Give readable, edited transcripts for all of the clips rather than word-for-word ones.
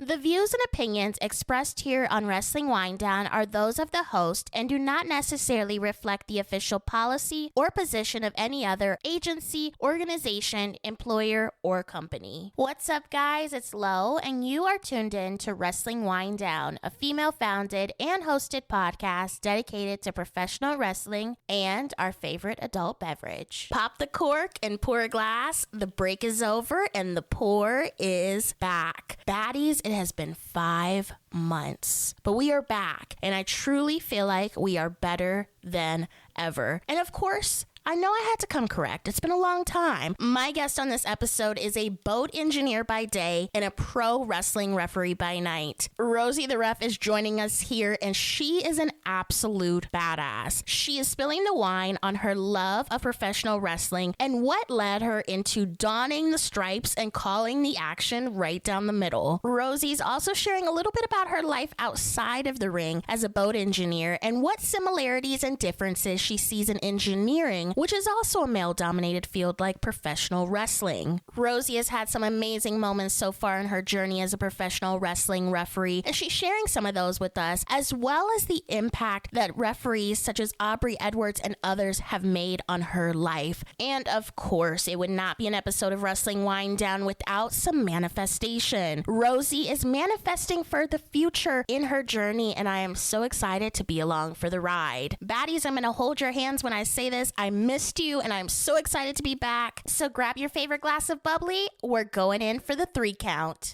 The views and opinions expressed here on Wrestling Winedown are those of the host and do not necessarily reflect the official policy or position of any other agency, organization, employer, or company. What's up, guys? It's Lo, and you are tuned in to Wrestling Winedown, a female-founded and hosted podcast dedicated to professional wrestling and our favorite adult beverage. Pop the cork and pour a glass. The break is over, and the pour is back. Baddies, it has been 5 months, but we are back, and I truly feel like we are better than ever. And of course, I know I had to come correct. It's been a long time. My guest on this episode is a boat engineer by day and a pro wrestling referee by night. Rozie The Ref is joining us here, and she is an absolute badass. She is spilling the wine on her love of professional wrestling and what led her into donning the stripes and calling the action right down the middle. Rozie's also sharing a little bit about her life outside of the ring as a boat engineer and what similarities and differences she sees in engineering, which is also a male-dominated field like professional wrestling. Rozie has had some amazing moments so far in her journey as a professional wrestling referee, and she's sharing some of those with us, as well as the impact that referees such as Aubrey Edwards and others have made on her life. And of course, it would not be an episode of Wrestling Winedown without some manifestation. Rozie is manifesting for the future in her journey, and I am so excited to be along for the ride. Baddies, I'm going to hold your hands when I say this. I missed you, and I'm so excited to be back. So grab your favorite glass of bubbly. We're going in for the 3 count.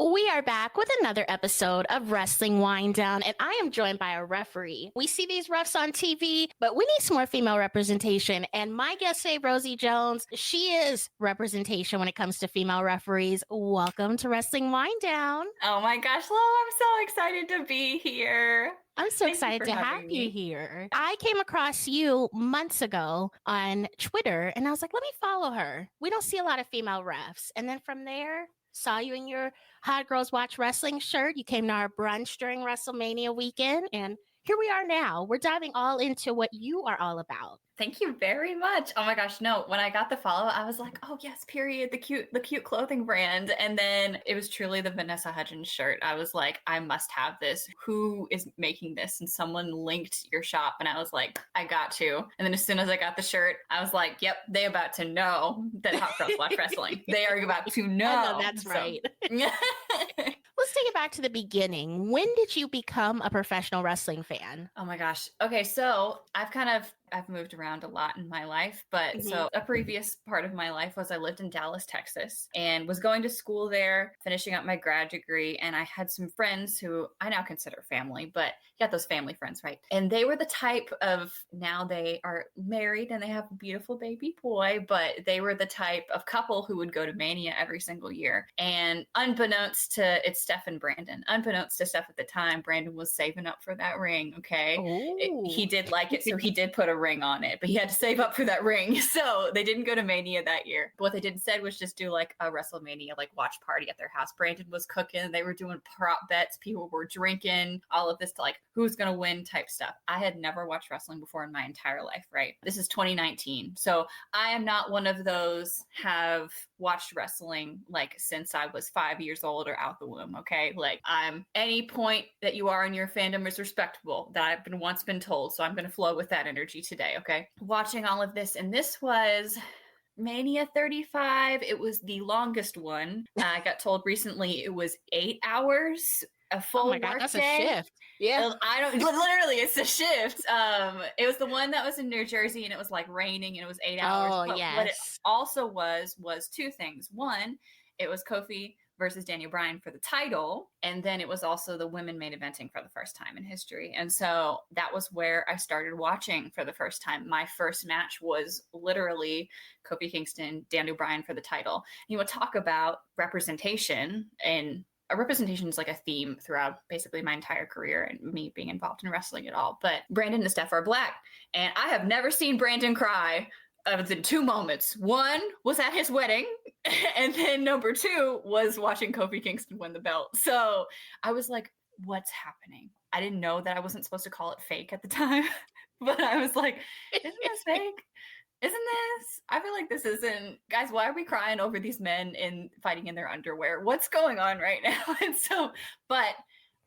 We are back with another episode of Wrestling Winedown, and I am joined by a referee. We see these refs on TV, but we need some more female representation. And my guest today, Rozie Jones, she is representation when it comes to female referees. Welcome to Wrestling Winedown. Oh my gosh, Lo, I'm so excited to be here. I'm so excited to have you here. I came across you months ago on Twitter, and I was like, let me follow her. We don't see a lot of female refs. And then from there, saw you in your Hot Girls Watch Wrestling shirt. You came to our brunch during WrestleMania weekend, and here we are now. We're diving all into what you are all about. Thank you very much. Oh my gosh, no, when I got the follow, I was like, oh yes, period, the cute clothing brand. And then it was truly the Vanessa Hudgens shirt. I was like, I must have this. Who is making this? And someone linked your shop, and I was like, I got to. And then as soon as I got the shirt, I was like, yep, they about to know that Hot Girls Watch Wrestling. They are about to know. I know, that's right. Let's take it back to the beginning. When did you become a professional wrestling fan? Oh my gosh. Okay, so I've moved around a lot in my life, but so a previous part of my life was I lived in Dallas, Texas, and was going to school there, finishing up my grad degree, and I had some friends who I now consider family, but you got those family friends, right? And they were the type of, now they are married and they have a beautiful baby boy, but they were the type of couple who would go to Mania every single year. And unbeknownst to, it's Steph and Brandon, unbeknownst to Steph at the time, Brandon was saving up for that ring, okay? He did like it, so he did put a ring on it, but he had to save up for that ring. So they didn't go to Mania that year. But what they did instead was just do like a WrestleMania like watch party at their house. Brandon was cooking, they were doing prop bets, people were drinking, all of this to like who's gonna win type stuff. I had never watched wrestling before in my entire life, right? This is 2019. So I am not one of those have watched wrestling like since I was 5 years old or out the womb, okay? Like any point that you are in your fandom is respectable, that I've been told. So I'm gonna flow with that energy today, okay? Watching all of this, and this was Mania 35. It was the longest one. I got told recently it was 8 hours, a full work that's day. a shift. Yeah. Literally, it's a shift. It was the one that was in New Jersey, and it was like raining, and it was 8 hours. Oh, but yes. What it also was 2 things. One, it was Kofi versus Daniel Bryan for the title. And then it was also the women main eventing for the first time in history. And so that was where I started watching for the first time. My first match was literally Kofi Kingston, Daniel Bryan for the title. And you would talk about representation, and representation is like a theme throughout basically my entire career and me being involved in wrestling at all. But Brandon and Steph are Black, and I have never seen Brandon cry other than 2 moments. One was at his wedding, and then number 2 was watching Kofi Kingston win the belt. So I was like, what's happening? I didn't know that I wasn't supposed to call it fake at the time, but I was like, isn't this fake? Isn't this? I feel like this isn't. Guys, why are we crying over these men fighting in their underwear? What's going on right now? And so, but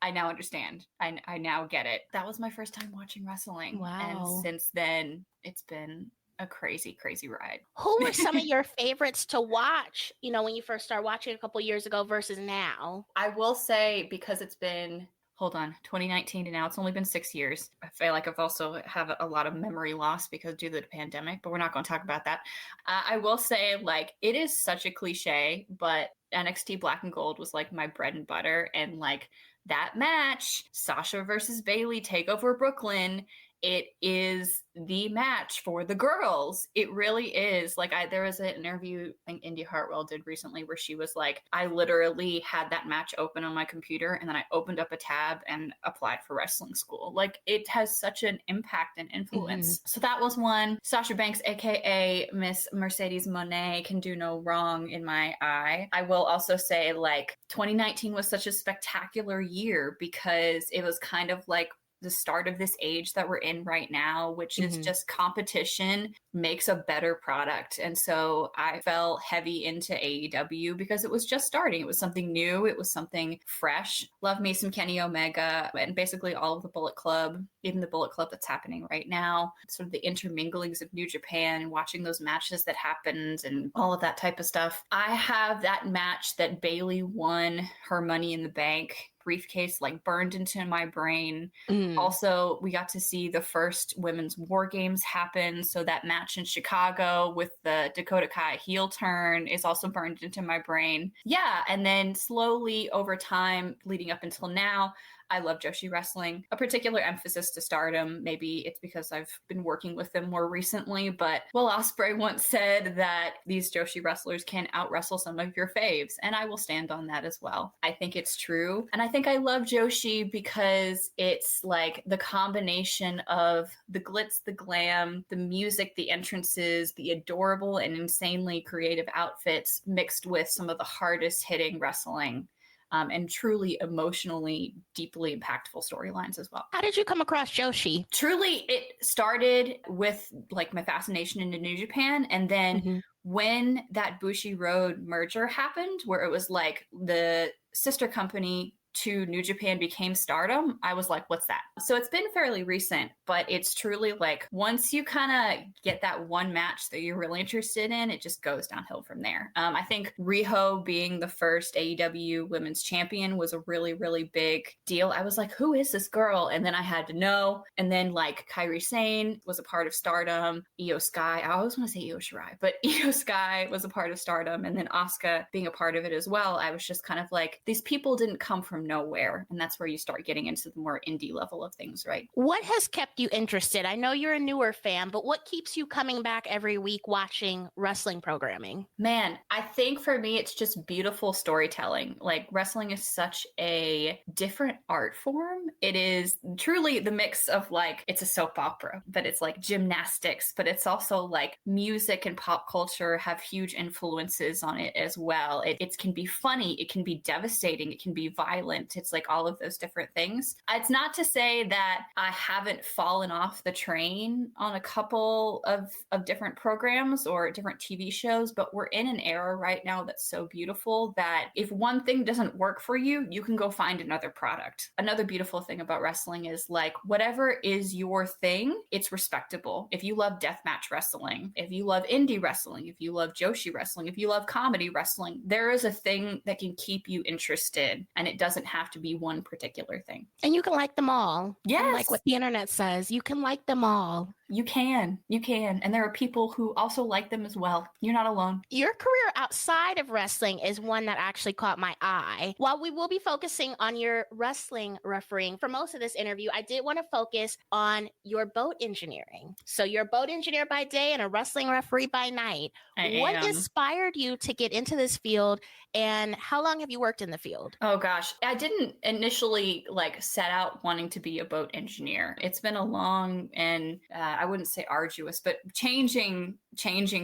I now understand. I now get it. That was my first time watching wrestling. Wow. And since then, it's been a crazy, crazy ride. Who were some of your favorites to watch, when you first started watching a couple years ago versus now? I will say, because it's been 2019 to now, it's only been 6 years. I feel like I've also have a lot of memory loss because due to the pandemic, but we're not going to talk about that. I will say, like, it is such a cliche, but NXT Black and Gold was like my bread and butter. And like that match, Sasha versus Bayley, Takeover Brooklyn, it is the match for the girls. It really is. Like, there was an interview I think Indy Hartwell did recently where she was like, I literally had that match open on my computer and then I opened up a tab and applied for wrestling school. Like, it has such an impact and influence. So that was one. Sasha Banks, aka Miss Mercedes Moné, can do no wrong in my eye. I will also say, like, 2019 was such a spectacular year because it was kind of like the start of this age that we're in right now, which is just competition makes a better product. And so I fell heavy into AEW because it was just starting. It was something new. It was something fresh. Love me some Kenny Omega and basically all of the Bullet Club, even the Bullet Club that's happening right now. Sort of the interminglings of New Japan and watching those matches that happened and all of that type of stuff. I have that match that Bayley won her Money in the Bank briefcase like burned into my brain. Also, we got to see the first women's war games happen. So that match in Chicago with the Dakota Kai heel turn is also burned into my brain. Yeah. And then slowly over time leading up until now, I love Joshi wrestling. A particular emphasis to Stardom. Maybe it's because I've been working with them more recently, but Will Ospreay once said that these Joshi wrestlers can out-wrestle some of your faves, and I will stand on that as well. I think it's true. And I think I love Joshi because it's like the combination of the glitz, the glam, the music, the entrances, the adorable and insanely creative outfits mixed with some of the hardest hitting wrestling. And truly emotionally, deeply impactful storylines as well. How did you come across Joshi? Truly, it started with like my fascination into New Japan. And then when that Bushi Road merger happened, where it was like the sister company to New Japan became Stardom, I was like, what's that? So it's been fairly recent, but it's truly like once you kind of get that one match that you're really interested in, it just goes downhill from there. I think Riho being the first AEW women's champion was a really, really big deal. I was like, who is this girl? And then I had to know. And then like Kairi Sane was a part of Stardom. Io Sky, I always want to say Io Shirai, but Io Sky was a part of Stardom. And then Asuka being a part of it as well. I was just kind of like, these people didn't come from nowhere. And that's where you start getting into the more indie level of things, right? What has kept you interested? I know you're a newer fan, but what keeps you coming back every week watching wrestling programming? Man, I think for me, it's just beautiful storytelling. Like wrestling is such a different art form. It is truly the mix of like, it's a soap opera, but it's like gymnastics, but it's also like music and pop culture have huge influences on it as well. It can be funny. It can be devastating. It can be violent. It's like all of those different things. It's not to say that I haven't fallen off the train on a couple of different programs or different TV shows, but we're in an era right now that's so beautiful that if one thing doesn't work for you, you can go find another product. Another beautiful thing about wrestling is like whatever is your thing, it's respectable. If you love deathmatch wrestling, if you love indie wrestling, if you love Joshi wrestling, if you love comedy wrestling, there is a thing that can keep you interested, and it doesn't have to be one particular thing. And you can like them all. Yes. Like what the internet says, you can like them all. You can. And there are people who also like them as well. You're not alone. Your career outside of wrestling is one that actually caught my eye. While we will be focusing on your wrestling refereeing for most of this interview, I did want to focus on your boat engineering. So you're a boat engineer by day and a wrestling referee by night. What inspired you to get into this field, and how long have you worked in the field? Oh gosh. I didn't initially like set out wanting to be a boat engineer. It's been a long and I wouldn't say arduous, but changing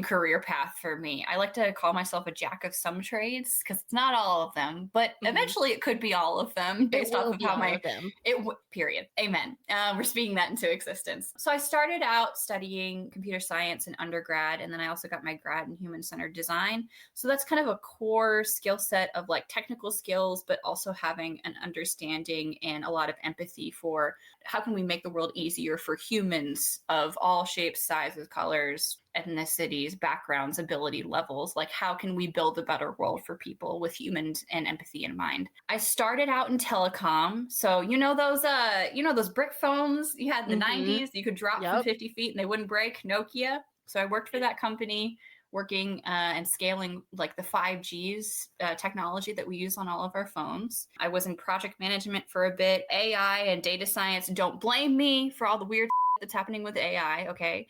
career path for me. I like to call myself a jack of some trades because it's not all of them, but eventually it could be all of them based off of how period. Amen. We're speaking that into existence. So I started out studying computer science in undergrad, and then I also got my grad in human-centered design. So that's kind of a core skill set of like technical skills, but also having an understanding and a lot of empathy for how can we make the world easier for humans of all shapes, sizes, colors, ethnicities, backgrounds, ability levels. Like, how can we build a better world for people with humans and empathy in mind? I started out in telecom. So those brick phones you had in the 90s, you could drop from 50 feet and they wouldn't break, Nokia. So I worked for that company, working and scaling like the 5G's technology that we use on all of our phones. I was in project management for a bit. AI and data science, don't blame me for all the weird that's happening with AI, okay?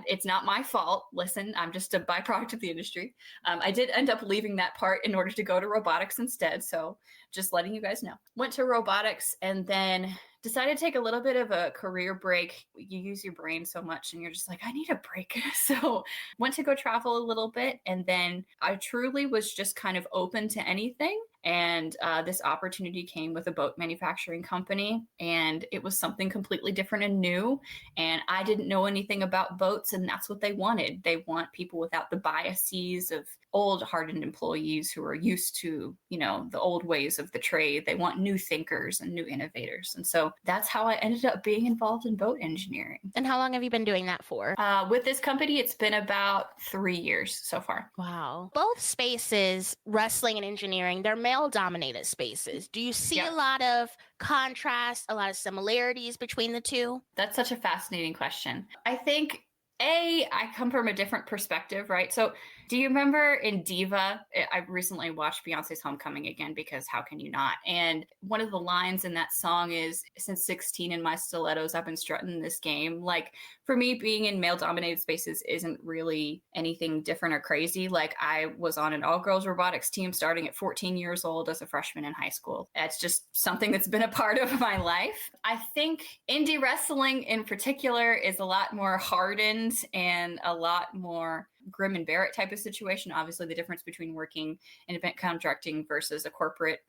It's not my fault. Listen, I'm just a byproduct of the industry. I did end up leaving that part in order to go to robotics instead, so just letting you guys know. Went to robotics and then decided to take a little bit of a career break. You use your brain so much and you're just like, I need a break. So went to go travel a little bit. And then I truly was just kind of open to anything. And this opportunity came with a boat manufacturing company, and it was something completely different and new. And I didn't know anything about boats, and that's what they wanted. They want people without the biases of old hardened employees who are used to, the old ways of the trade. They want new thinkers and new innovators. And so that's how I ended up being involved in boat engineering. And how long have you been doing that for? With this company, it's been about 3 years so far. Wow. Both spaces, wrestling and engineering, they're male-dominated spaces. Do you see a lot of contrast, a lot of similarities between the two? That's such a fascinating question. I think, I come from a different perspective, right? So do you remember in Diva, I recently watched Beyonce's Homecoming again, because how can you not? And one of the lines in that song is, since 16 in my stilettos, I've been strutting this game. Like, for me, being in male-dominated spaces isn't really anything different or crazy. Like, I was on an all-girls robotics team starting at 14 years old as a freshman in high school. It's just something that's been a part of my life. I think indie wrestling in particular is a lot more hardened and a lot more Grim and Barrett type of situation. Obviously, the difference between working in event contracting versus a corporate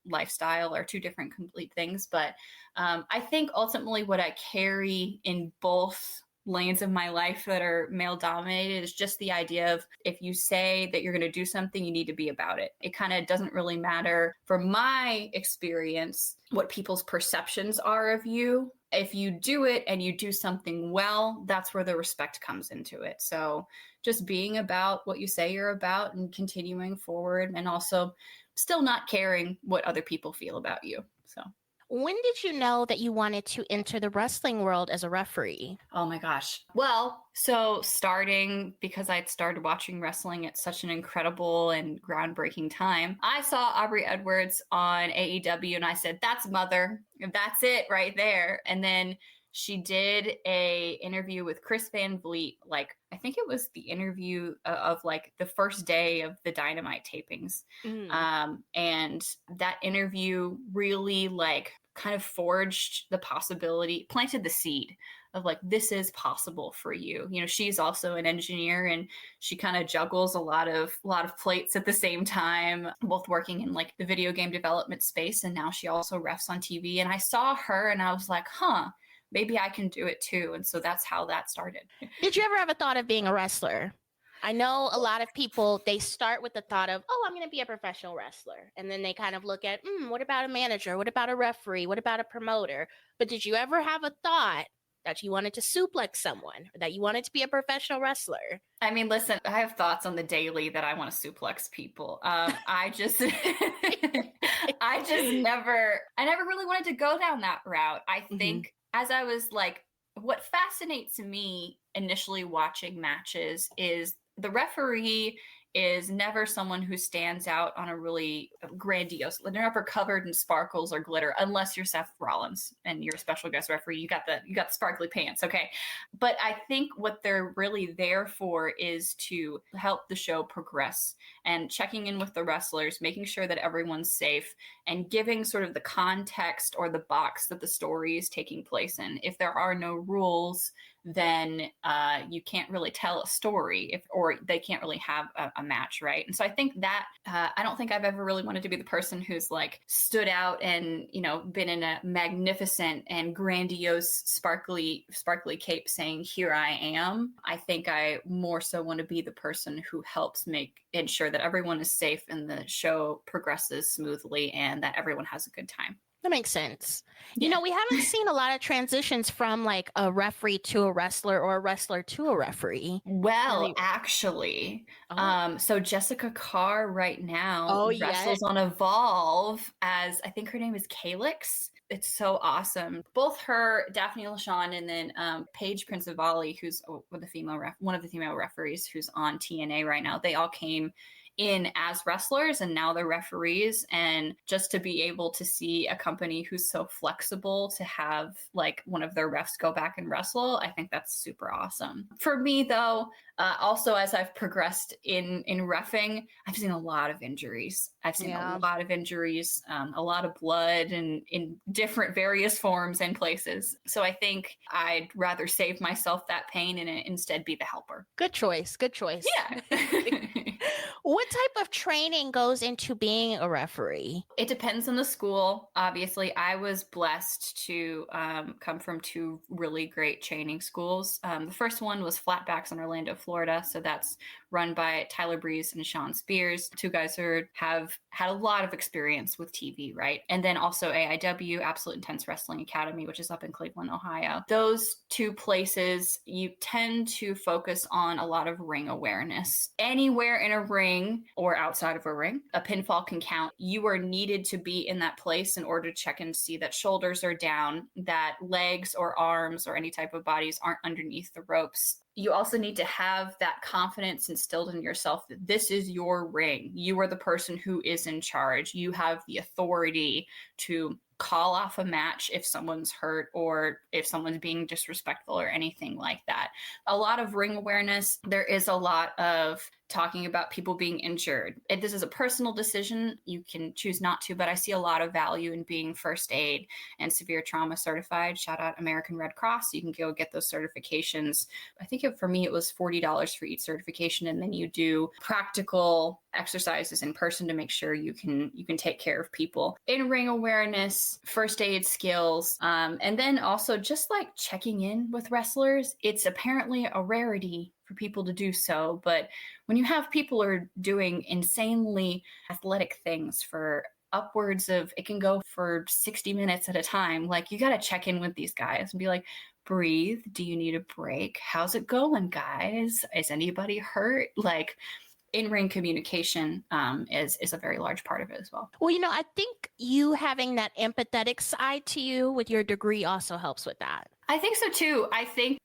lifestyle are two different complete things. But I think ultimately what I carry in both lanes of my life that are male dominated is just the idea of, if you say that you're going to do something, you need to be about it. It kind of doesn't really matter, from my experience, what people's perceptions are of you. If you do it and you do something well, that's where the respect comes into it. So just being about what you say you're about and continuing forward, and also still not caring what other people feel about you. So when did you know that you wanted to enter the wrestling world as a referee? Oh my gosh. Well, so starting, because I'd started watching wrestling at such an incredible and groundbreaking time, I saw Aubrey Edwards on AEW and I said, that's mother. That's it right there. And then she did a interview with Chris Van Vliet. Like, I think it was the interview of like the first day of the Dynamite tapings. And that interview really like kind of forged the possibility, planted the seed of like, this is possible for you. She's also an engineer and she kind of juggles a lot of plates at the same time, both working in like the video game development space. And now she also refs on TV. And I saw her and I was like, maybe I can do it too. And so that's how that started. Did you ever have a thought of being a wrestler? I know a lot of people, they start with the thought of, I'm going to be a professional wrestler. And then they kind of look at, what about a manager? What about a referee? What about a promoter? But did you ever have a thought that you wanted to suplex someone, or that you wanted to be a professional wrestler? I mean, listen, I have thoughts on the daily that I want to suplex people. I never really wanted to go down that route. I think as I was like, what fascinates me initially watching matches is the referee is never someone who stands out on a really grandiose. They're never covered in sparkles or glitter, unless you're Seth Rollins and you're a special guest referee. You got the sparkly pants, okay? But I think what they're really there for is to help the show progress and checking in with the wrestlers, making sure that everyone's safe, and giving sort of the context or the box that the story is taking place in. If there are no rules, then you can't really tell a story, or they can't really have a match, right? And so I think that I don't think I've ever really wanted to be the person who's like stood out and, you know, been in a magnificent and grandiose sparkly cape saying, "Here I am." I think I more so want to be the person who helps ensure that everyone is safe and the show progresses smoothly and that everyone has a good time. That makes sense. Yeah. You know, we haven't seen a lot of transitions from like a referee to a wrestler or a wrestler to a referee. Well, actually, so Jessica Carr right now wrestles on Evolve as, I think her name is Calix. It's so awesome. Both her, Daphne LaShawn, and then Paige Principali, who's one of the female referees who's on TNA right now. They all came in as wrestlers and now they're referees, and just to be able to see a company who's so flexible to have like one of their refs go back and wrestle, I think that's super awesome. For me though, also as I've progressed in reffing, I've seen a lot of injuries. A lot of blood and in different various forms and places. So I think I'd rather save myself that pain and instead be the helper. Good choice. Yeah. What type of training goes into being a referee? It depends on the school. Obviously, I was blessed to come from two really great training schools. The first one was Flatbacks in Orlando, Florida. So that's run by Tyler Breeze and Sean Spears, two guys who have had a lot of experience with TV, right? And then also AIW, Absolute Intense Wrestling Academy, which is up in Cleveland, Ohio. Those two places, you tend to focus on a lot of ring awareness. Anywhere in a ring or outside of a ring, a pinfall can count. You are needed to be in that place in order to check and see that shoulders are down, that legs or arms or any type of bodies aren't underneath the ropes. You also need to have that confidence instilled in yourself that this is your ring. You are the person who is in charge. You have the authority to call off a match if someone's hurt or if someone's being disrespectful or anything like that. A lot of ring awareness. There is a lot of talking about people being injured. If this is a personal decision, you can choose not to, but I see a lot of value in being first aid and severe trauma certified. Shout out American Red Cross. You can go get those certifications. I think for me, it was $40 for each certification. And then you do practical exercises in person to make sure you can take care of people. In ring awareness, first aid skills, and then also just like checking in with wrestlers. It's apparently a rarity for people to do so, but when you have people who are doing insanely athletic things for upwards of, it can go for 60 minutes at a time, like you got to check in with these guys and be like, breathe. Do you need a break? How's it going, guys? Is anybody hurt? Like, in-ring communication is a very large part of it as well. Well, you know, I think you having that empathetic side to you with your degree also helps with that. I think so too. I think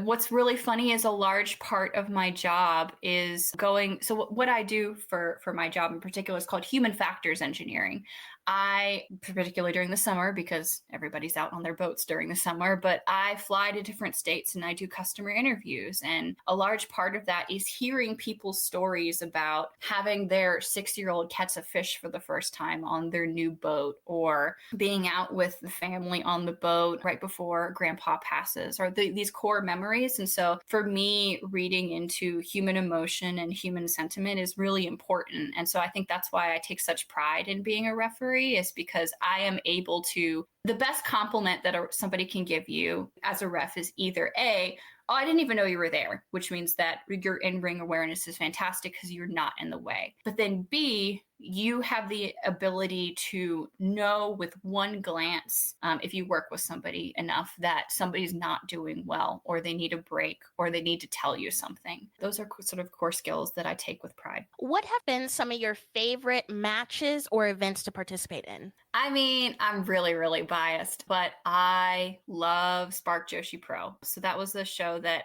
what's really funny is a large part of my job is so what I do for my job in particular is called human factors engineering. I, particularly during the summer, because everybody's out on their boats during the summer, but I fly to different states and I do customer interviews. And a large part of that is hearing people's stories about having their 6-year-old catch a fish for the first time on their new boat, or being out with the family on the boat right before grandpa passes, or these core memories. And so for me, reading into human emotion and human sentiment is really important. And so I think that's why I take such pride in being a referee, is because I am able to, the best compliment that somebody can give you as a ref is either A, oh, I didn't even know you were there, which means that your in-ring awareness is fantastic because you're not in the way. But then B, you have the ability to know with one glance, if you work with somebody enough, that somebody's not doing well, or they need a break, or they need to tell you something. Those are sort of core skills that I take with pride. What have been some of your favorite matches or events to participate in? I mean, I'm really, really biased, but I love Spark Joshi Pro. So that was the show that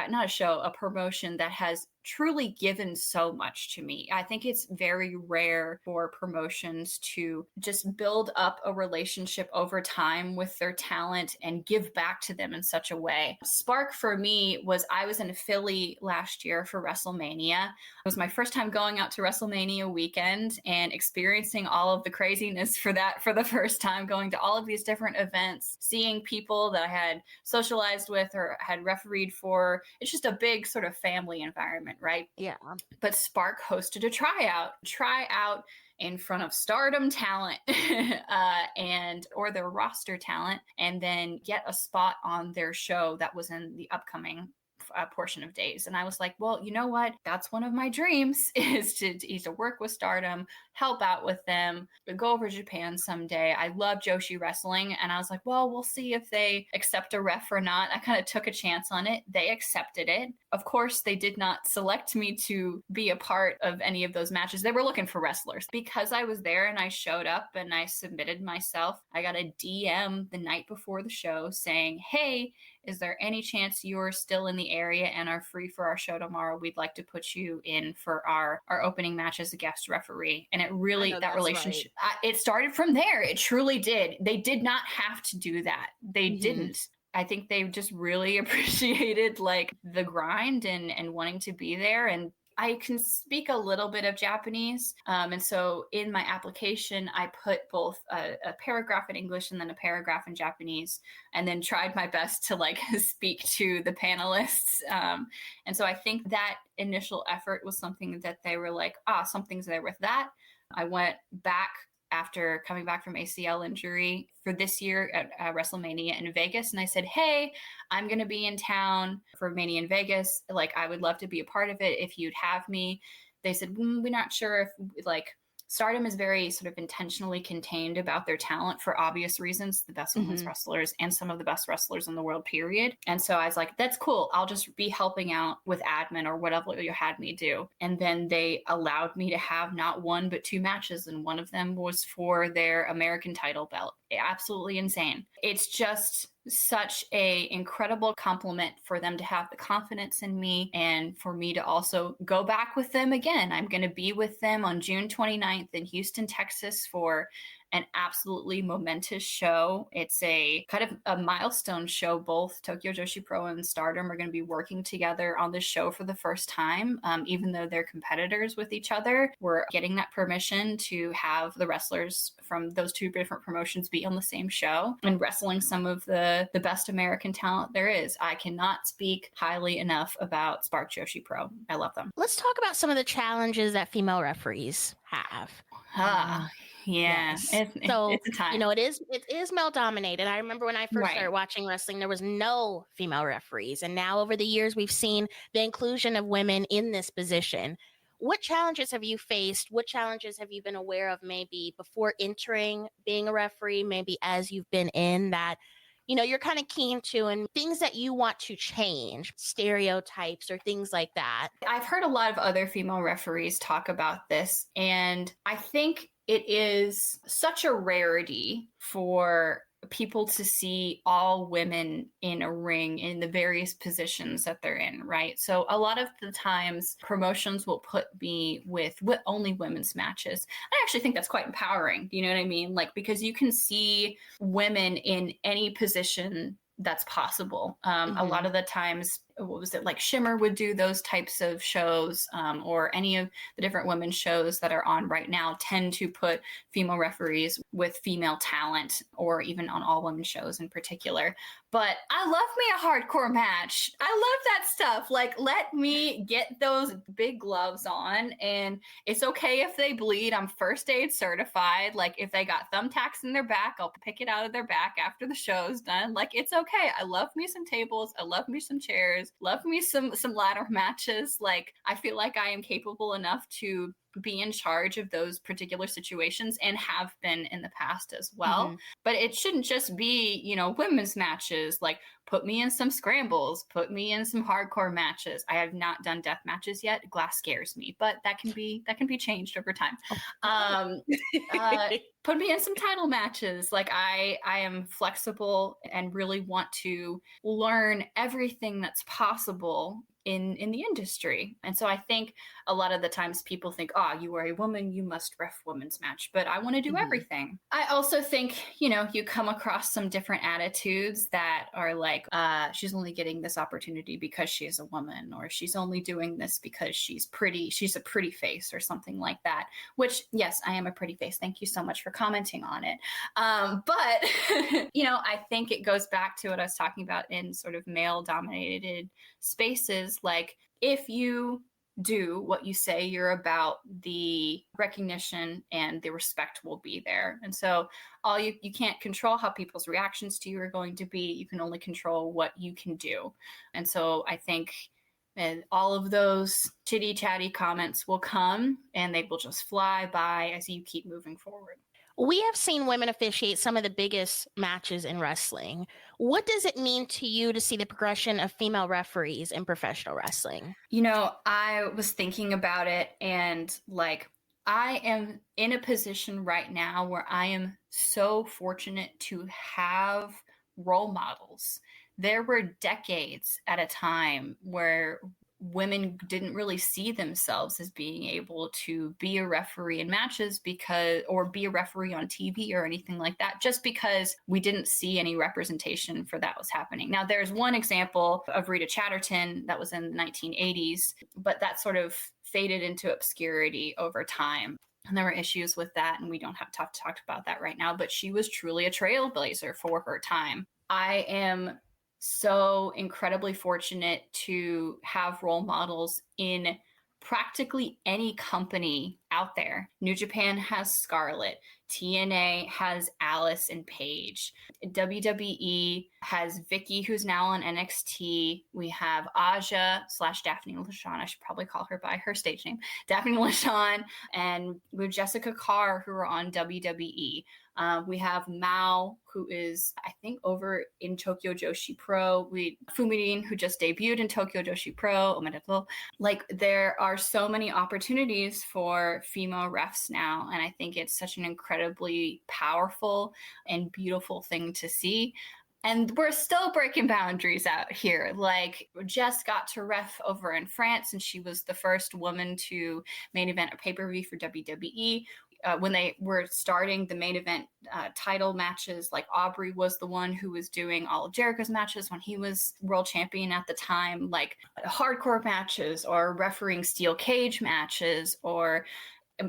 not a show, a promotion that has truly given so much to me. I think it's very rare for promotions to just build up a relationship over time with their talent and give back to them in such a way. Spark for me was I was in Philly last year for WrestleMania. It was my first time going out to WrestleMania weekend and experiencing all of the craziness for that for the first time, going to all of these different events, seeing people that I had socialized with or had refereed for. It's just a big sort of family environment, right? Yeah. But Spark hosted a tryout in front of Stardom talent and or their roster talent, and then get a spot on their show that was in the upcoming portion of days. And I was like, well, you know what? That's one of my dreams is to work with Stardom, help out with them, go over to Japan someday. I love Joshi wrestling. And I was like, well, we'll see if they accept a ref or not. I kind of took a chance on it. They accepted it. Of course, they did not select me to be a part of any of those matches. They were looking for wrestlers. Because I was there and I showed up and I submitted myself, I got a DM the night before the show saying, hey, is there any chance you're still in the area and are free for our show tomorrow? We'd like to put you in for our opening match as a guest referee. And it really, that relationship, it started from there. It truly did. They did not have to do that. They didn't. I think they just really appreciated like the grind and wanting to be there. And I can speak a little bit of Japanese. And so in my application, I put both a paragraph in English and then a paragraph in Japanese, and then tried my best to like speak to the panelists. And so I think that initial effort was something that they were like, something's there with that. I went back after coming back from ACL injury for this year at WrestleMania in Vegas. And I said, hey, I'm going to be in town for Mania in Vegas. Like, I would love to be a part of it if you'd have me. They said, we're not sure if like Stardom is very sort of intentionally contained about their talent for obvious reasons, the best women's wrestlers and some of the best wrestlers in the world, period. And so I was like, that's cool. I'll just be helping out with admin or whatever you had me do. And then they allowed me to have not one, but two matches. And one of them was for their American title belt. Absolutely insane. It's just such a incredible compliment for them to have the confidence in me and for me to also go back with them again. I'm going to be with them on June 29th in Houston, Texas for an absolutely momentous show. It's a kind of a milestone show. Both Tokyo Joshi Pro and Stardom are going to be working together on this show for the first time, even though they're competitors with each other. We're getting that permission to have the wrestlers from those two different promotions be on the same show and wrestling some of the best American talent there is. I cannot speak highly enough about Spark Joshi Pro. I love them. Let's talk about some of the challenges that female referees have. Yeah. Yes. It's a time. It is male dominated. I remember when I first started watching wrestling, there was no female referees. And now over the years, we've seen the inclusion of women in this position. What challenges have you faced? What challenges have you been aware of maybe before entering being a referee, maybe as you've been in that, you're kind of keen to, and things that you want to change, stereotypes or things like that? I've heard a lot of other female referees talk about this, and I think it is such a rarity for people to see all women in a ring in the various positions that they're in, right? So a lot of the times promotions will put me with only women's matches. I actually think that's quite empowering. You know what I mean? Like, because you can see women in any position that's possible. A lot of the times, what was it, like Shimmer would do those types of shows, or any of the different women's shows that are on right now tend to put female referees with female talent, or even on all women's shows in particular. But I love me a hardcore match. I love that stuff. Like, let me get those big gloves on, and it's okay if they bleed. I'm first aid certified. Like, if they got thumbtacks in their back, I'll pick it out of their back after the show's done. Like, it's okay. I love me some tables. I love me some chairs. Love me some ladder matches. Like, I feel like I am capable enough to be in charge of those particular situations and have been in the past as well. Mm-hmm. But it shouldn't just be, women's matches. Like, put me in some scrambles, put me in some hardcore matches. I have not done death matches yet. Glass scares me, but that can be changed over time. Put me in some title matches. Like, I am flexible and really want to learn everything that's possible in the industry. And so I think a lot of the times people think, oh, you are a woman, you must ref women's match, but I want to do everything. I also think, you come across some different attitudes that are like, she's only getting this opportunity because she is a woman, or she's only doing this because she's pretty, she's a pretty face or something like that, which, yes, I am a pretty face. Thank you so much for commenting on it. But, I think it goes back to what I was talking about in sort of male dominated spaces. Like, if you do what you say you're about, the recognition and the respect will be there. And so you can't control how people's reactions to you are going to be. You can only control what you can do. And so I think all of those chitty chatty comments will come and they will just fly by as you keep moving forward. We have seen women officiate some of the biggest matches in wrestling. What does it mean to you to see the progression of female referees in professional wrestling? I was thinking about it, and like, I am in a position right now where I am so fortunate to have role models. There were decades at a time where women didn't really see themselves as being able to be a referee in matches or be a referee on TV or anything like that, just because we didn't see any representation for that was happening. Now, there's one example of Rita Chatterton that was in the 1980s, but that sort of faded into obscurity over time. And there were issues with that, and we don't have to talk about that right now, but she was truly a trailblazer for her time. I am so incredibly fortunate to have role models in practically any company out there. New Japan has Scarlett. TNA has Alice and Paige. WWE has Vicky, who's now on NXT. We have Aja / Daphne LaShawn. I should probably call her by her stage name. Daphne LaShawn. And we have Jessica Carr, who are on WWE. We have Mao, who is, I think, over in Tokyo Joshi Pro. Fumirin, who just debuted in Tokyo Joshi Pro. Omedetou. Like, there are so many opportunities for female refs now, and I think it's such an incredibly powerful and beautiful thing to see. And we're still breaking boundaries out here. Like, Jess got to ref over in France, and she was the first woman to main event a pay-per-view for WWE. When they were starting the main event title matches, like, Aubrey was the one who was doing all of Jericho's matches when he was world champion at the time, like hardcore matches or refereeing steel cage matches or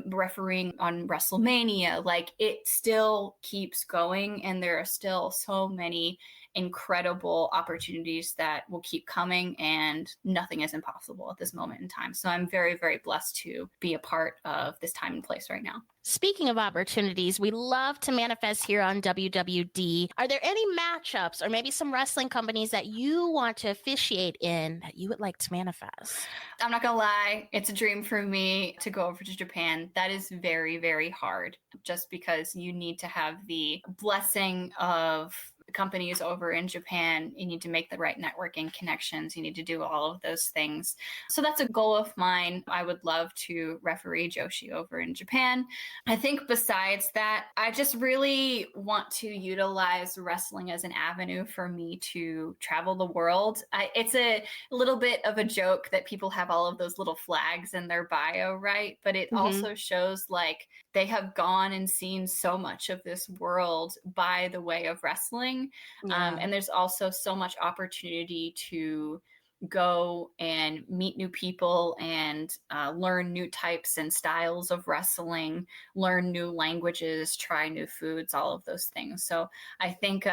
refereeing on WrestleMania. Like, it still keeps going, and there are still so many incredible opportunities that will keep coming, and nothing is impossible at this moment in time. So I'm very, very blessed to be a part of this time and place right now. Speaking of opportunities, we love to manifest here on WWD. Are there any matchups or maybe some wrestling companies that you want to officiate in that you would like to manifest? I'm not gonna lie, it's a dream for me to go over to Japan. That is very, very hard, just because you need to have the blessing of companies over in Japan. You need to make the right networking connections. You need to do all of those things. So that's a goal of mine. I would love to referee Joshi over in Japan. I think besides that, I just really want to utilize wrestling as an avenue for me to travel the world. It's a little bit of a joke that people have all of those little flags in their bio, right? But it also shows, like, they have gone and seen so much of this world by the way of wrestling. Yeah. And there's also so much opportunity to go and meet new people and learn new types and styles of wrestling, learn new languages, try new foods, all of those things. So I think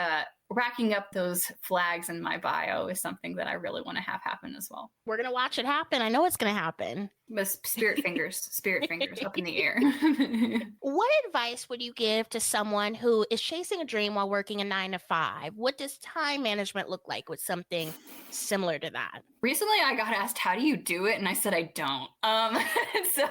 racking up those flags in my bio is something that I really want to have happen as well. We're going to watch it happen. I know it's going to happen. With spirit fingers up in the air. What advice would you give to someone who is chasing a dream while working a 9-to-5? What does time management look like with something similar to that? Recently, I got asked, how do you do it? And I said, I don't. So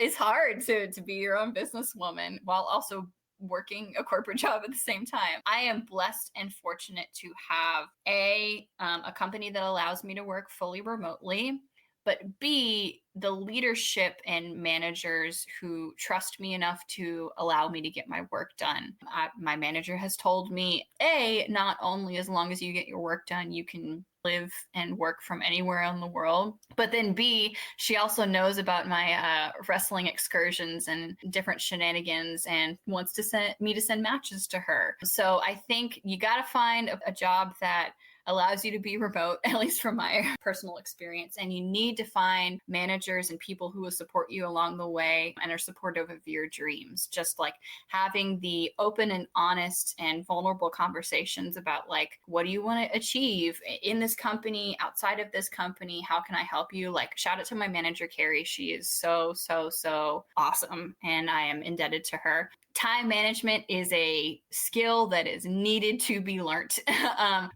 it's hard to be your own businesswoman while also working a corporate job at the same time. I am blessed and fortunate to have a company that allows me to work fully remotely, but B, the leadership and managers who trust me enough to allow me to get my work done. My manager has told me, A, not only as long as you get your work done, you can live and work from anywhere in the world, but then B, she also knows about my wrestling excursions and different shenanigans and wants to send matches to her. So I think you got to find a job that allows you to be remote, at least from my personal experience. And you need to find managers and people who will support you along the way and are supportive of your dreams. Just like having the open and honest and vulnerable conversations about like, what do you want to achieve in this company, outside of this company? How can I help you? Like, shout out to my manager, Carrie. She is so awesome. And I am indebted to her. Time management is a skill that is needed to be learned.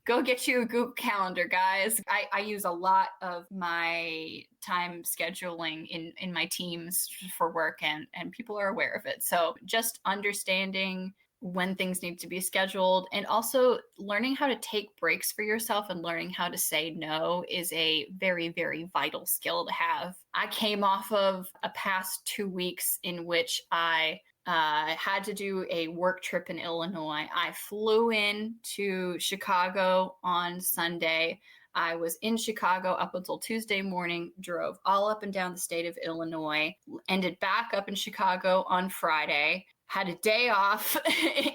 Go get you a Google Calendar, guys. I use a lot of my time scheduling in my teams for work, and people are aware of it. So just understanding when things need to be scheduled and also learning how to take breaks for yourself and learning how to say no is a very, very vital skill to have. I came off of a past 2 weeks in which I had to do a work trip in Illinois. I flew in to Chicago on Sunday. I was in Chicago up until Tuesday morning, drove all up and down the state of Illinois, ended back up in Chicago on Friday, had a day off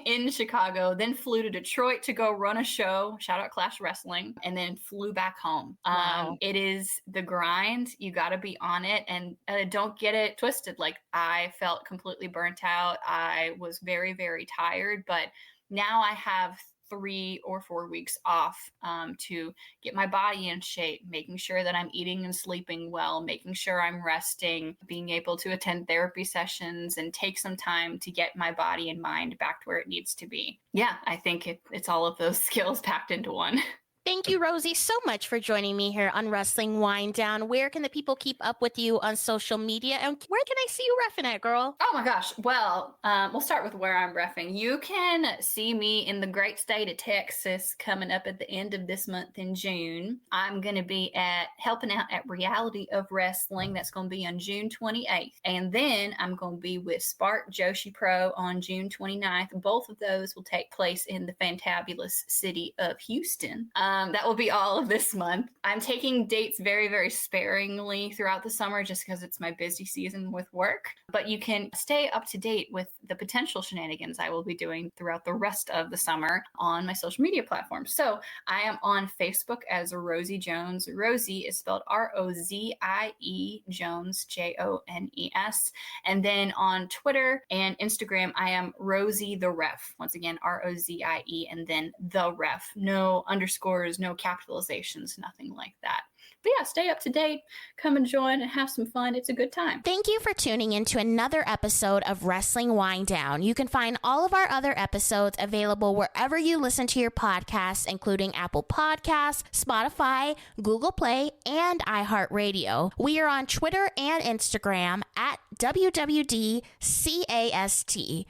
in Chicago, then flew to Detroit to go run a show, shout out Clash Wrestling, and then flew back home. Wow. It is the grind. You got to be on it, and don't get it twisted. Like, I felt completely burnt out. I was very, very tired, but now I have 3 or 4 weeks off to get my body in shape, making sure that I'm eating and sleeping well, making sure I'm resting, being able to attend therapy sessions and take some time to get my body and mind back to where it needs to be. Yeah, I think it's all of those skills packed into one. Thank you, Rozie, so much for joining me here on Wrestling Winedown. Where can the people keep up with you on social media? And where can I see you reffing at, girl? Oh my gosh. Well, we'll start with where I'm reffing. You can see me in the great state of Texas coming up at the end of this month in June. I'm going to be helping out at Reality of Wrestling. That's going to be on June 28th. And then I'm going to be with Spark Joshi Pro on June 29th. Both of those will take place in the fantabulous city of Houston. That will be all of this month. I'm taking dates very, very sparingly throughout the summer just because it's my busy season with work. But you can stay up to date with the potential shenanigans I will be doing throughout the rest of the summer on my social media platforms. So I am on Facebook as Rozie Jones. Rozie is spelled R-O-Z-I-E, Jones, J-O-N-E-S. And then on Twitter and Instagram, I am Rozie The Ref. Once again, R-O-Z-I-E and then The Ref. No underscores, no capitalizations, nothing like that. But yeah, stay up to date, come and join and have some fun. It's a good time. Thank you for tuning in to another episode of Wrestling Winedown. You can find all of our other episodes available wherever you listen to your podcasts, including Apple Podcasts, Spotify, Google Play, and iHeartRadio. We are on Twitter and Instagram at WWDCAST.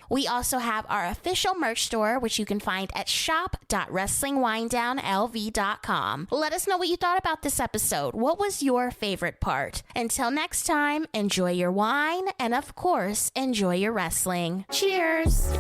We also have our official merch store, which you can find at shop.wrestlingwinedownlv.com. Let us know what you thought about this episode. What was your favorite part? Until next time, enjoy your wine and, of course, enjoy your wrestling. Cheers!